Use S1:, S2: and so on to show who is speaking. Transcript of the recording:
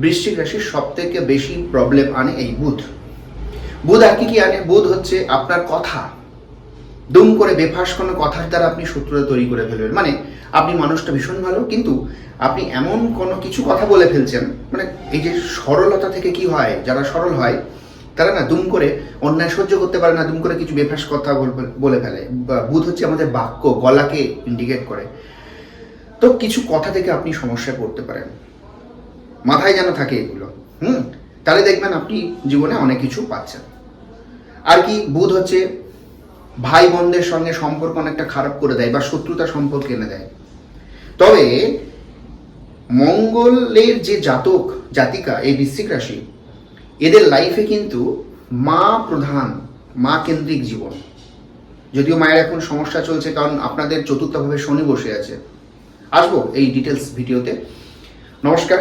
S1: বৃশ্চিক রাশির সব থেকে বেশি প্রবলেম আনে এই বুধ। বুধ আর কি আনে? বুধ হচ্ছে আপনার কথা। দুম করে বেফাস কোনো কথার দ্বারা আপনি শত্রুতা তৈরি করে ফেলবেন। মানে আপনি মানুষটা ভীষণ ভালো, কিন্তু আপনি এমন কোনো কিছু কথা বলে ফেলছেন, মানে এই যে সরলতা থেকে কি হয়, যারা সরল হয় তারা না দুম করে অন্যায় সহ্য করতে পারে না, দুম করে কিছু বেফাস কথা বলে ফেলে। বুধ হচ্ছে আমাদের বাক্য, গলাকে ইন্ডিকেট করে। তো কিছু কথা থেকে আপনি সমস্যায় পড়তে পারেন, মাথায় যেন থাকে এগুলো। তাহলে দেখবেন আপনি জীবনে অনেক কিছু পাচ্ছেন। আর কি, বুধ হচ্ছে ভাই বোনদের সঙ্গে সম্পর্ক অনেকটা খারাপ করে দেয় বা শত্রুতা সম্পর্ক এনে দেয়। তবে মঙ্গলের যে জাতক জাতিকা, এই বৃশ্চিক রাশি, এদের লাইফে কিন্তু মা প্রধান, মা কেন্দ্রিক জীবন। যদিও মায়ের এখন সমস্যা চলছে, কারণ আপনাদের চতুর্থভাবে শনি বসে আছে। আসবো এই ডিটেলস ভিডিওতে। নমস্কার।